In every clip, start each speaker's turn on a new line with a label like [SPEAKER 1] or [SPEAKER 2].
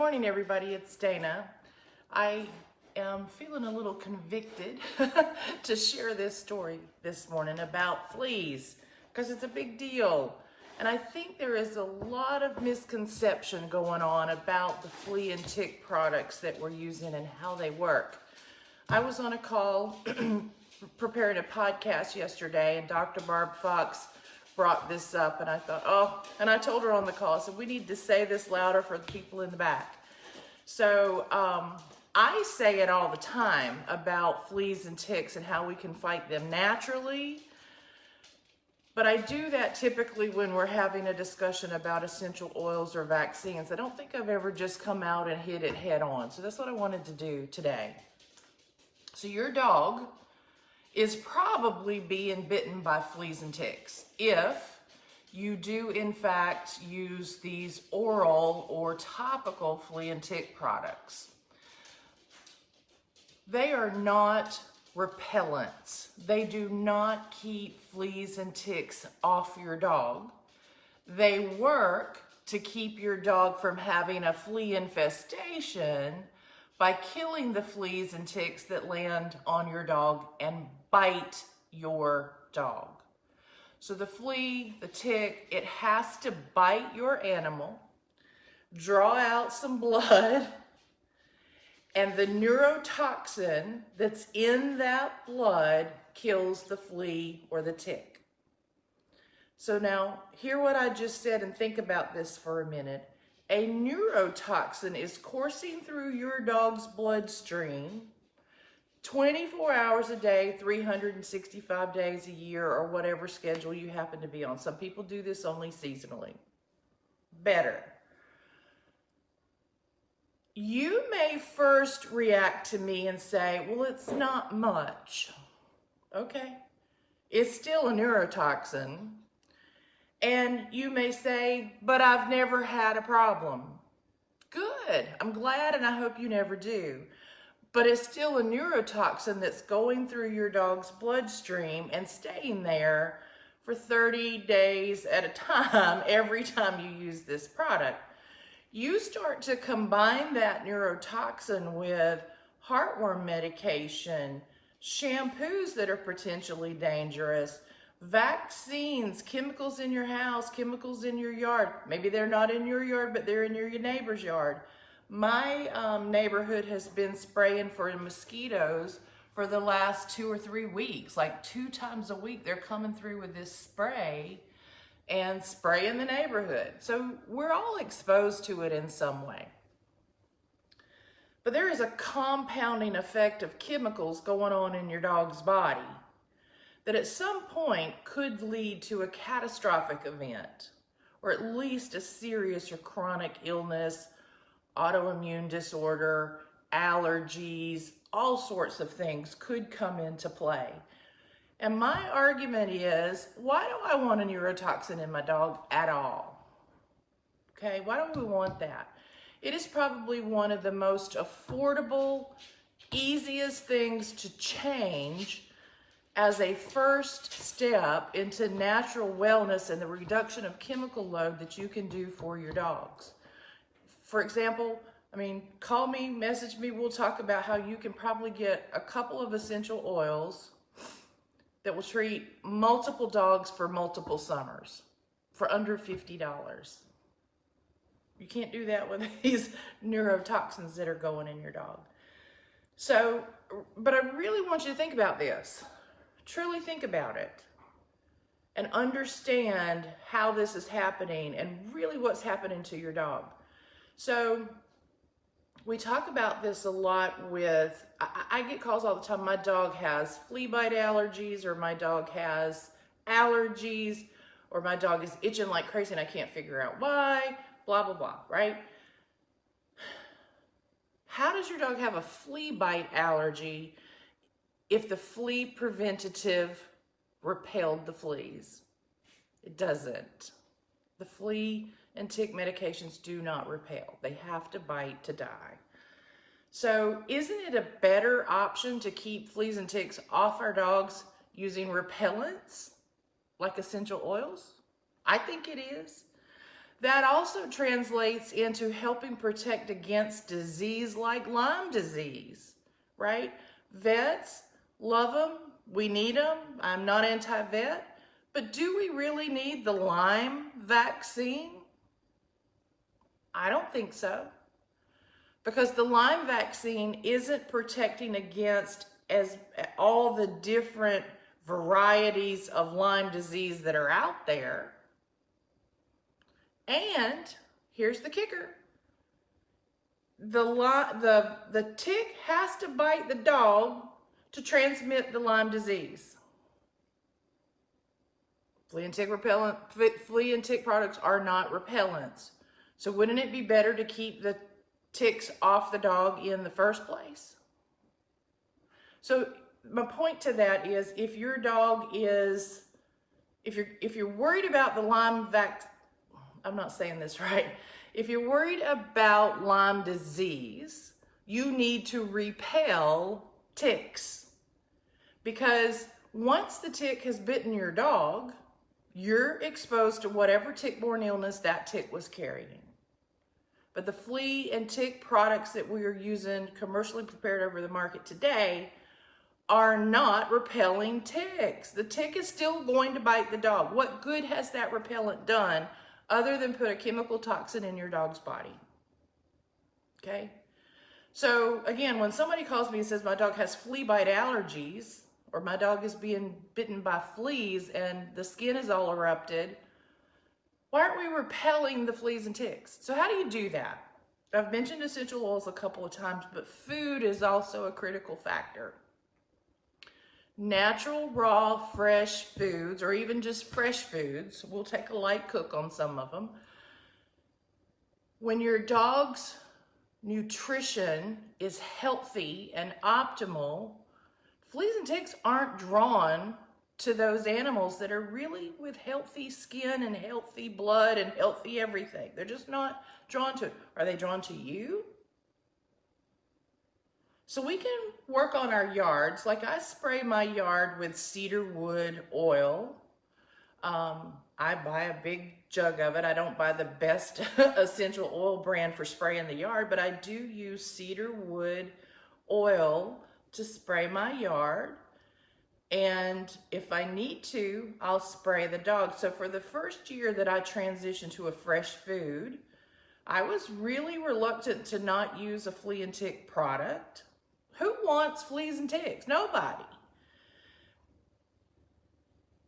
[SPEAKER 1] morning, everybody. It's Dana. I am feeling a little convicted to share this story this morning about fleas because it's a big deal. And I think there is a lot of misconception going on about the flea and tick products that we're using and how they work. I was on a call preparing a podcast yesterday, and Dr. Barb Fox brought this up, and I thought, and I told her on the call, I said, we need to say this louder for the people in the back. So I say it all the time about fleas and ticks and how we can fight them naturally, but I do that typically when we're having a discussion about essential oils or vaccines. I don't think I've ever just come out and hit it head on. So that's what I wanted to do today. So your dog is probably being bitten by fleas and ticks if you do in fact use these oral or topical flea and tick products. They are not repellents. They do not keep fleas and ticks off your dog. They work to keep your dog from having a flea infestation by killing the fleas and ticks that land on your dog and bite your dog. So the flea, the tick, it has to bite your animal, draw out some blood, and the neurotoxin that's in that blood kills the flea or the tick. So now, hear what I just said and think about this for a minute. A neurotoxin is coursing through your dog's bloodstream 24 hours a day, 365 days a year, or whatever schedule you happen to be on. Some people do this only seasonally. Better. You may first react to me and say, well, it's not much. Okay. It's still a neurotoxin. And you may say, but I've never had a problem. Good. I'm glad, and I hope you never do. But it's still a neurotoxin that's going through your dog's bloodstream and staying there for 30 days at a time every time you use this product. You start to combine that neurotoxin with heartworm medication, shampoos that are potentially dangerous, vaccines, chemicals in your house, chemicals in your yard. Maybe they're not in your yard, but they're in your neighbor's yard. My neighborhood has been spraying for mosquitoes for the last 2 or 3 weeks. Like 2 times a week, they're coming through with this spray and spraying the neighborhood. So we're all exposed to it in some way. But there is a compounding effect of chemicals going on in your dog's body that at some point could lead to a catastrophic event, or at least a serious or chronic illness, autoimmune disorder, allergies, all sorts of things could come into play. And my argument is, why do I want a neurotoxin in my dog at all? Okay, why do we want that? It is probably one of the most affordable, easiest things to change as a first step into natural wellness and the reduction of chemical load that you can do for your dogs. For example, call me, message me, we'll talk about how you can probably get a couple of essential oils that will treat multiple dogs for multiple summers for under $50. You can't do that with these neurotoxins that are going in your dog. So, but I really want you to think about this. Truly think about it and understand how this is happening and really what's happening to your dog. So we talk about this a lot with, I get calls all the time, my dog has flea bite allergies, or my dog has allergies, or my dog is itching like crazy and I can't figure out why, blah, blah, blah, right? How does your dog have a flea bite allergy if the flea preventative repelled the fleas? It doesn't. The flea and tick medications do not repel. They have to bite to die. So isn't it a better option to keep fleas and ticks off our dogs using repellents like essential oils? I think it is. That also translates into helping protect against disease like Lyme disease, right? Vets love them. We need them. I'm not anti-vet. But do we really need the Lyme vaccine? I don't think so. Because the Lyme vaccine isn't protecting against all the different varieties of Lyme disease that are out there. And here's the kicker. The tick has to bite the dog to transmit the Lyme disease. Flea and tick products are not repellents. So wouldn't it be better to keep the ticks off the dog in the first place? So my point to that is, if your dog is, if you're worried about the Lyme I'm not saying this right. If you're worried about Lyme disease, you need to repel ticks. Because once the tick has bitten your dog, you're exposed to whatever tick-borne illness that tick was carrying. But the flea and tick products that we are using commercially prepared over the market today are not repelling ticks. The tick is still going to bite the dog. What good has that repellent done other than put a chemical toxin in your dog's body? Okay? So again, when somebody calls me and says my dog has flea bite allergies, or my dog is being bitten by fleas and the skin is all erupted, why aren't we repelling the fleas and ticks? So how do you do that? I've mentioned essential oils a couple of times, but food is also a critical factor. Natural, raw, fresh foods, or even just fresh foods, we'll take a light cook on some of them. When your dog's nutrition is healthy and optimal, fleas and ticks aren't drawn to those animals that are really with healthy skin and healthy blood and healthy everything. They're just not drawn to it. Are they drawn to you? So we can work on our yards. Like I spray my yard with cedar wood oil. I buy a big jug of it. I don't buy the best essential oil brand for spraying the yard, but I do use cedar wood oil to spray my yard. And if I need to, I'll spray the dog. So for the first year that I transitioned to a fresh food, I was really reluctant to not use a flea and tick product. Who wants fleas and ticks? Nobody.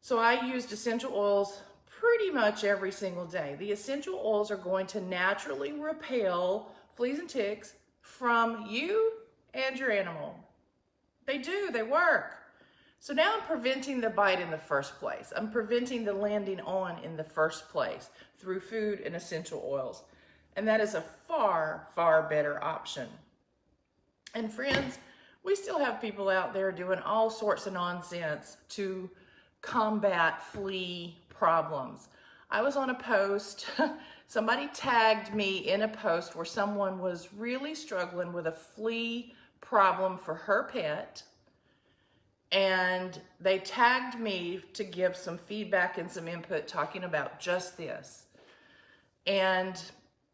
[SPEAKER 1] So I used essential oils pretty much every single day. The essential oils are going to naturally repel fleas and ticks from you and your animal. They do, they work. So now I'm preventing the bite in the first place. I'm preventing the landing on in the first place through food and essential oils. And that is a far, far better option. And friends, we still have people out there doing all sorts of nonsense to combat flea problems. I was on a post, somebody tagged me in a post where someone was really struggling with a flea problem for her pet. And they tagged me to give some feedback and some input talking about just this. And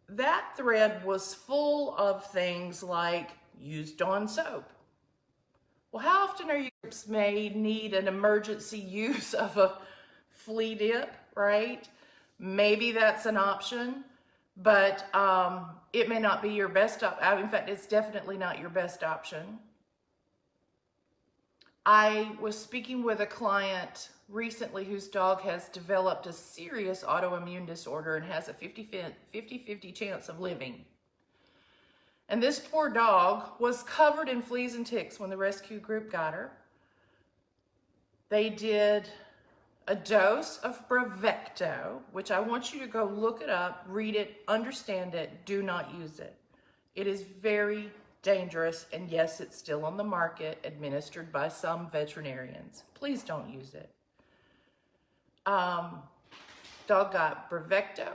[SPEAKER 1] that thread was full of things like use Dawn soap. Well, how often are you may need an emergency use of a flea dip, right? Maybe that's an option, but it may not be your best option. In fact, it's definitely not your best option. I was speaking with a client recently whose dog has developed a serious autoimmune disorder and has a 50-50 chance of living. And this poor dog was covered in fleas and ticks when the rescue group got her. They did a dose of Bravecto, which I want you to go look it up, read it, understand it, do not use it. It is very dangerous, and yes, it's still on the market, administered by some veterinarians. Please don't use it. Dog got Bravecto,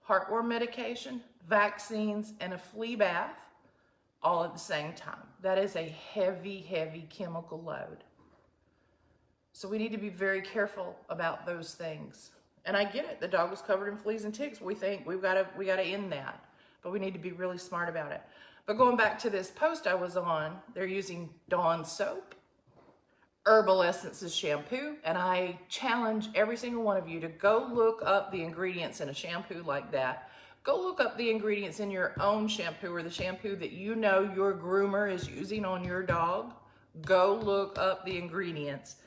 [SPEAKER 1] heartworm medication, vaccines, and a flea bath all at the same time. That is a heavy, heavy chemical load. So we need to be very careful about those things. And I get it. The dog was covered in fleas and ticks. We think we gotta end that, but we need to be really smart about it. But going back to this post I was on, they're using Dawn soap, Herbal Essences shampoo, and I challenge every single one of you to go look up the ingredients in a shampoo like that. Go look up the ingredients in your own shampoo or the shampoo that you know your groomer is using on your dog. Go look up the ingredients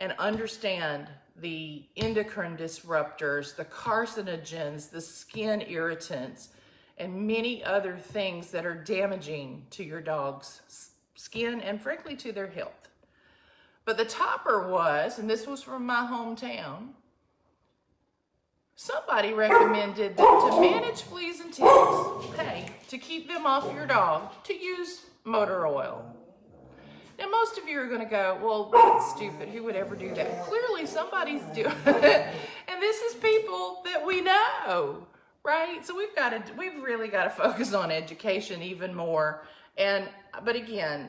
[SPEAKER 1] and understand the endocrine disruptors, the carcinogens, the skin irritants, and many other things that are damaging to your dog's skin and frankly to their health. But the topper was, and this was from my hometown, somebody recommended that to manage fleas and ticks, hey, to keep them off your dog, to use motor oil. Now, most of you are going to go, well, that's stupid. Who would ever do that? Clearly, somebody's doing it. And this is people that we know, right? So we've really got to focus on education even more. But again,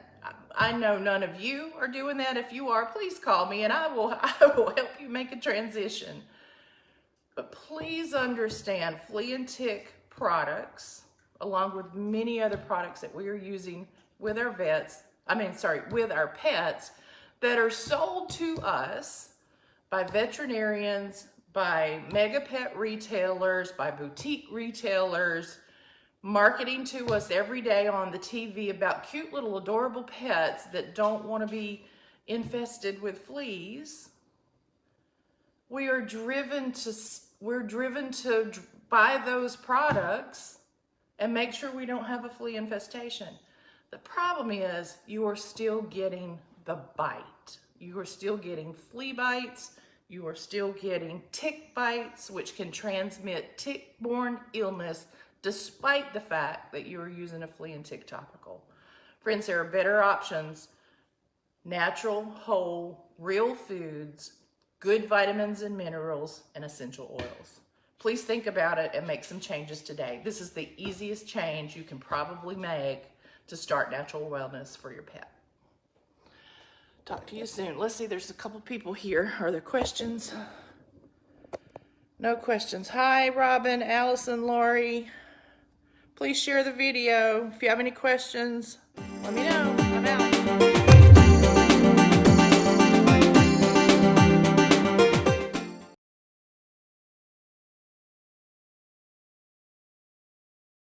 [SPEAKER 1] I know none of you are doing that. If you are, please call me and I will help you make a transition. But please understand, flea and tick products, along with many other products that we are using with our with our pets, that are sold to us by veterinarians, by mega pet retailers, by boutique retailers, marketing to us every day on the TV about cute little adorable pets that don't want to be infested with fleas. We're driven to buy those products and make sure we don't have a flea infestation. The problem is you are still getting the bite. You are still getting flea bites. You are still getting tick bites, which can transmit tick-borne illness despite the fact that you are using a flea and tick topical. Friends, there are better options. Natural, whole, real foods, good vitamins and minerals, and essential oils. Please think about it and make some changes today. This is the easiest change you can probably make to start natural wellness for your pet. Talk to you soon. Let's see, there's a couple people here. Are there questions? No questions. Hi, Robin, Allison, Lori. Please share the video. If you have any questions, let me know.